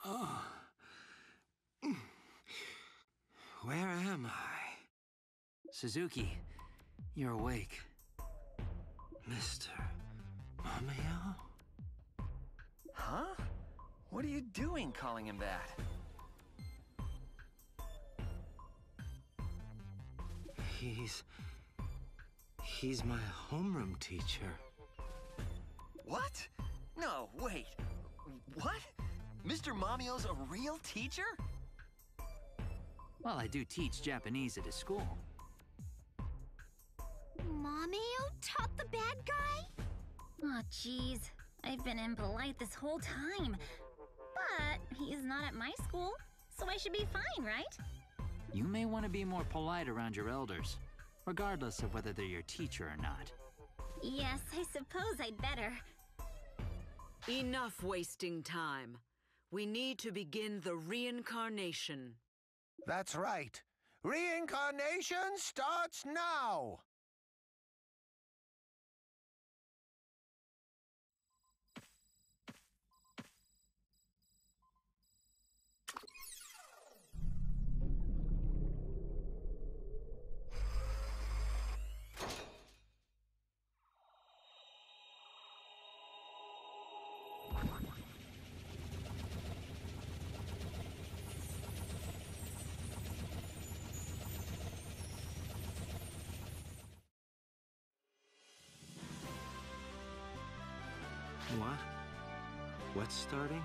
Oh. Where am I? Suzuki, you're awake. Mr. Mamio? Huh? What are you doing calling him that? He's my homeroom teacher. What? No, wait. What? Mr. Mamio's a real teacher? Well, I do teach Japanese at his school. Mamio taught the bad guy? Aw, jeez. I've been impolite this whole time. But he's not at my school, so I should be fine, right? You may want to be more polite around your elders, regardless of whether they're your teacher or not. Yes, I suppose I'd better. Enough wasting time. We need to begin the reincarnation. That's right. Reincarnation starts now! What? What's starting?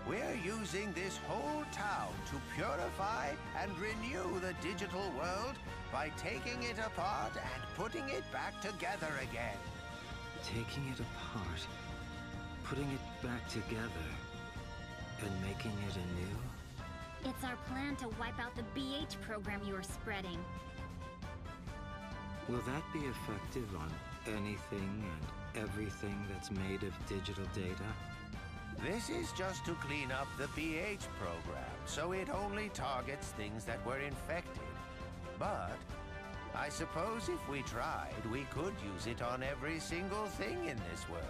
We're using this whole town to purify and renew the digital world by taking it apart and putting it back together again. Taking it apart, putting it back together, and making it anew? It's our plan to wipe out the BH program you were spreading. Will that be effective on anything and everything that's made of digital data? This is just to clean up the BH program, so it only targets things that were infected. But I suppose if we tried, we could use it on every single thing in this world.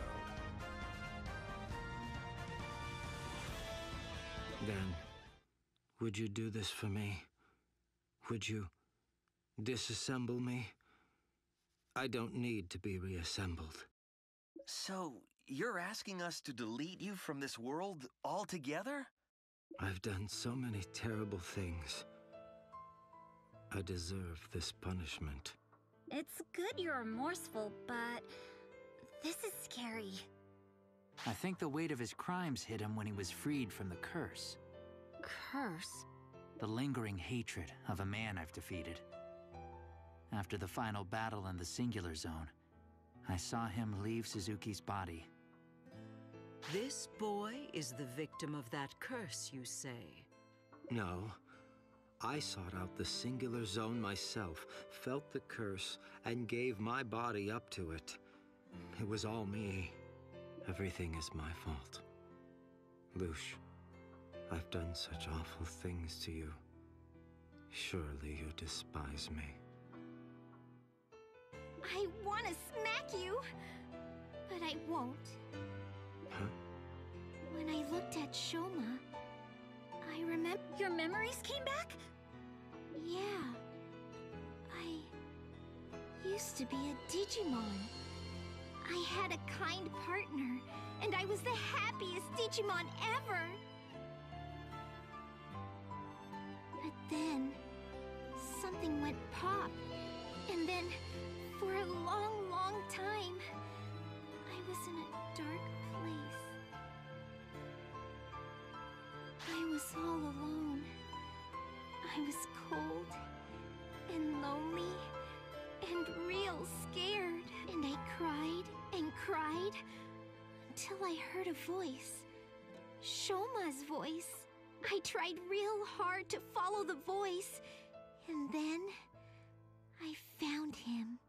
Then, would you do this for me? Would you disassemble me? I don't need to be reassembled. So, you're asking us to delete you from this world altogether? I've done so many terrible things. I deserve this punishment. It's good you're remorseful, but this is scary. I think the weight of his crimes hit him when he was freed from the curse. Curse? The lingering hatred of a man I've defeated. After the final battle in the Singular Zone, I saw him leave Suzuki's body. This boy is the victim of that curse, you say? No. I sought out the Singular Zone myself, felt the curse, and gave my body up to it. It was all me. Everything is my fault. Lush, I've done such awful things to you. Surely you despise me. I want to smack you, but I won't. Huh? When I looked at Shoma, I remember... Your memories came back? Yeah. I used to be a Digimon. I had a kind partner, and I was the happiest Digimon ever. But then, something went pop, and then, for a long, long time, I was in a dark place. I was all alone. I was cold and lonely and real scared. And I cried and cried until I heard a voice. Shoma's voice. I tried real hard to follow the voice, and then I found him.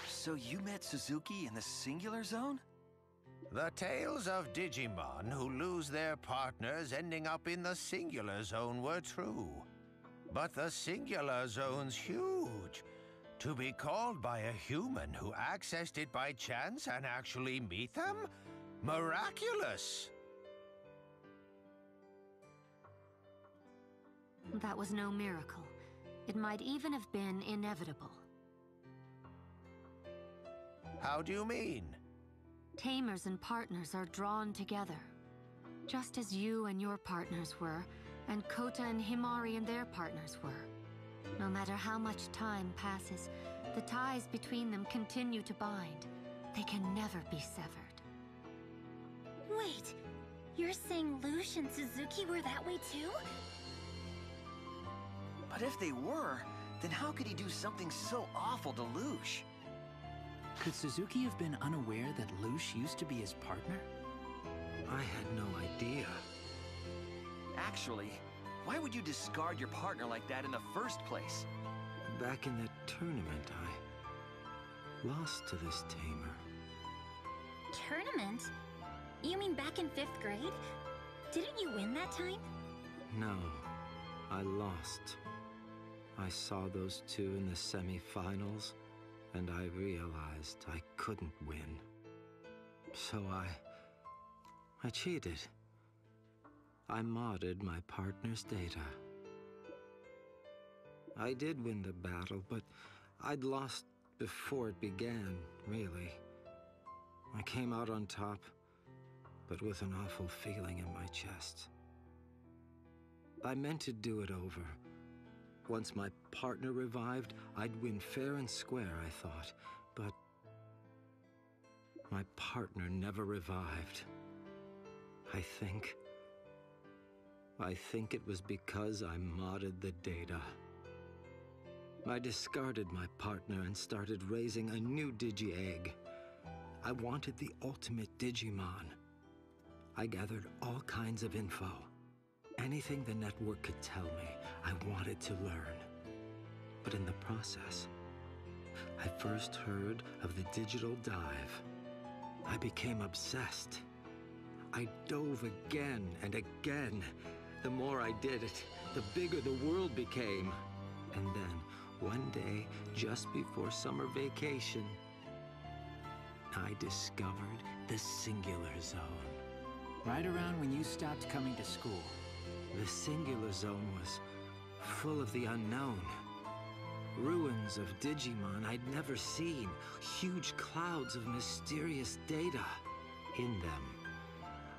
So you met Suzuki in the Singular Zone? The tales of Digimon who lose their partners ending up in the Singular Zone were true. But the Singular Zone's huge. To be called by a human who accessed it by chance and actually meet them? Miraculous! That was no miracle. It might even have been inevitable. How do you mean? Tamers and partners are drawn together. Just as you and your partners were, and Kota and Himari and their partners were. No matter how much time passes, the ties between them continue to bind. They can never be severed. Wait, you're saying Lush and Suzuki were that way too? But if they were, then how could he do something so awful to Lush? Could Suzuki have been unaware that Lush used to be his partner? I had no idea. Actually, why would you discard your partner like that in the first place? Back in that tournament, I lost to this tamer. Tournament? You mean back in 5th grade? Didn't you win that time? No, I lost. I saw those two in the semi-finals, and I realized I couldn't win. So I cheated. I modded my partner's data. I did win the battle, but I'd lost before it began, really. I came out on top, but with an awful feeling in my chest. I meant to do it over. Once my partner revived, I'd win fair and square, I thought. But my partner never revived. I think it was because I modded the data. I discarded my partner and started raising a new Digi-Egg. I wanted the ultimate Digimon. I gathered all kinds of info. Anything the network could tell me, I wanted to learn. But in the process, I first heard of the digital dive. I became obsessed. I dove again and again. The more I did it, the bigger the world became. And then, one day, just before summer vacation, I discovered the Singular Zone. Right around when you stopped coming to school. The Singular Zone was full of the unknown. Ruins of Digimon I'd never seen. Huge clouds of mysterious data. In them,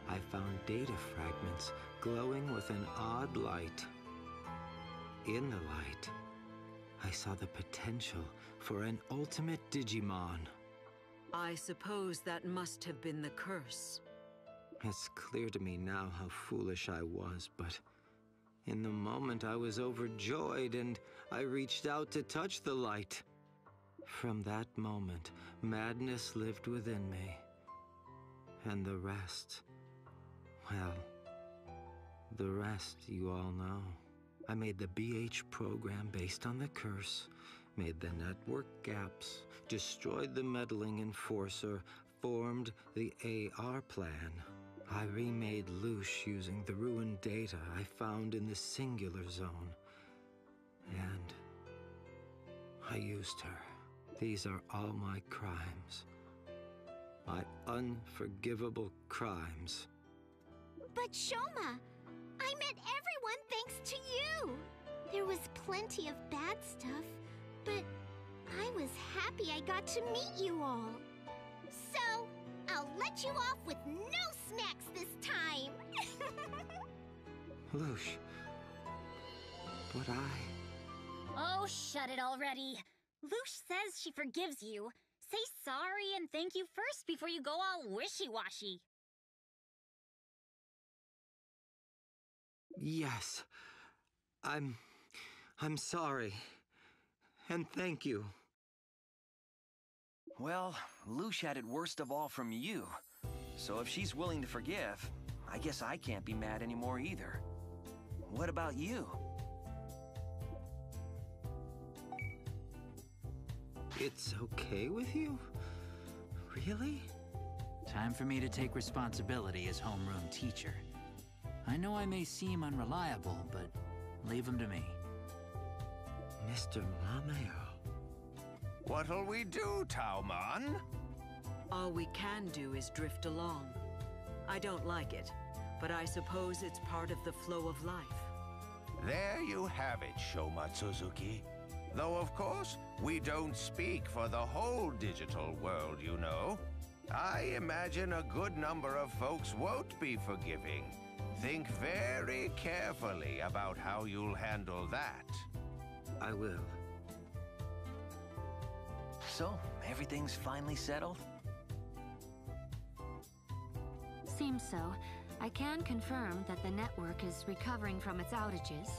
I found data fragments glowing with an odd light. In the light, I saw the potential for an ultimate Digimon. I suppose that must have been the curse. It's clear to me now how foolish I was, but in the moment I was overjoyed and I reached out to touch the light. From that moment, madness lived within me. And the rest, well, the rest you all know. I made the BH program based on the curse, made the network gaps, destroyed the meddling enforcer, formed the AR plan. I remade Lush using the ruined data I found in the Singular Zone. And I used her. These are all my crimes. My unforgivable crimes. But Shoma, I met everyone thanks to you. There was plenty of bad stuff, but I was happy I got to meet you all. So, I'll let you off with no snacks this time. Lush, but Oh, shut it already. Lush says she forgives you. Say sorry and thank you first before you go all wishy-washy. Yes, I'm sorry. And thank you. Well, Lush had it worst of all from you. So if she's willing to forgive, I guess I can't be mad anymore either. What about you? It's okay with you? Really? Time for me to take responsibility as homeroom teacher. I know I may seem unreliable, but leave him to me. Mr. Mameo. What'll we do, Tauman? All we can do is drift along. I don't like it, but I suppose it's part of the flow of life. There you have it, Shoma Suzuki. Though, of course, we don't speak for the whole digital world, you know. I imagine a good number of folks won't be forgiving. Think very carefully about how you'll handle that. I will. So, everything's finally settled? Seems so. I can confirm that the network is recovering from its outages.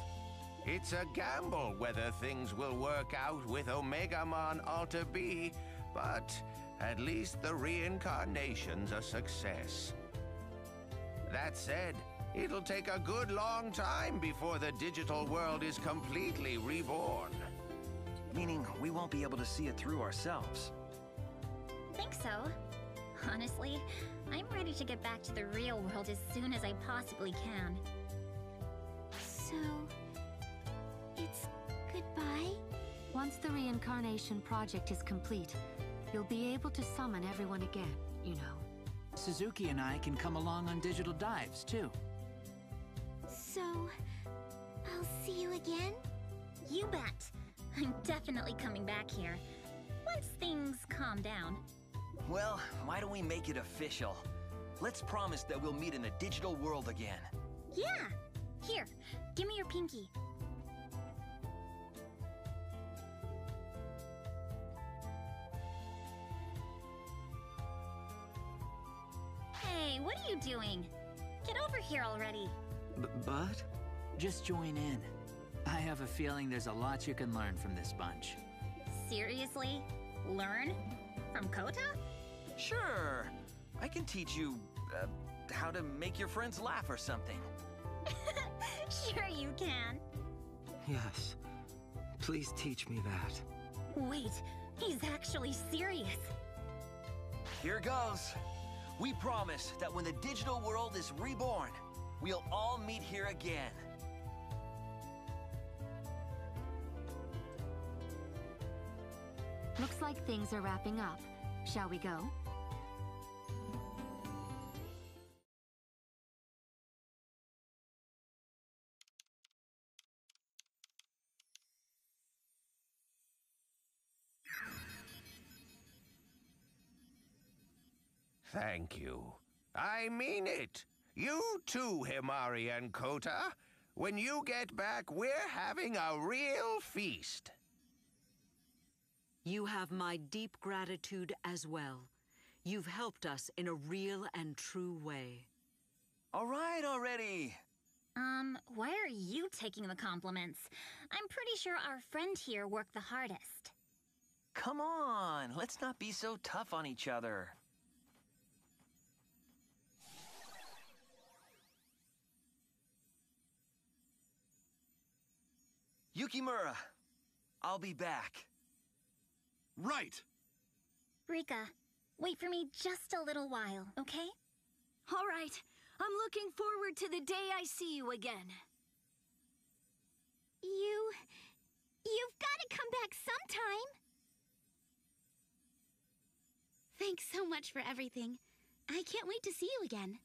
It's a gamble whether things will work out with Omegamon Alter B, but at least the reincarnation's a success. That said, it'll take a good long time before the digital world is completely reborn. Meaning we won't be able to see it through ourselves. Think so. Honestly, I'm ready to get back to the real world as soon as I possibly can. So, it's goodbye? Once the reincarnation project is complete, you'll be able to summon everyone again, you know. Suzuki and I can come along on digital dives, too. So, I'll see you again? You bet. I'm definitely coming back here. Once things calm down. Well, why don't we make it official? Let's promise that we'll meet in the digital world again. Yeah! Here, give me your pinky. Hey, what are you doing? Get over here already. But? Just join in. I have a feeling there's a lot you can learn from this bunch. Seriously? Learn? From Kota? Sure. I can teach you, how to make your friends laugh or something. Sure you can. Yes. Please teach me that. Wait, he's actually serious. Here goes. We promise that when the digital world is reborn, we'll all meet here again. Looks like things are wrapping up. Shall we go? Thank you. I mean it. You too, Himari and Kota. When you get back, we're having a real feast. You have my deep gratitude as well. You've helped us in a real and true way. All right already. Why are you taking the compliments? I'm pretty sure our friend here worked the hardest. Come on, let's not be so tough on each other. Yukimura, I'll be back. Right! Rika, wait for me just a little while, okay? All right. I'm looking forward to the day I see you again. You've got to come back sometime. Thanks so much for everything. I can't wait to see you again.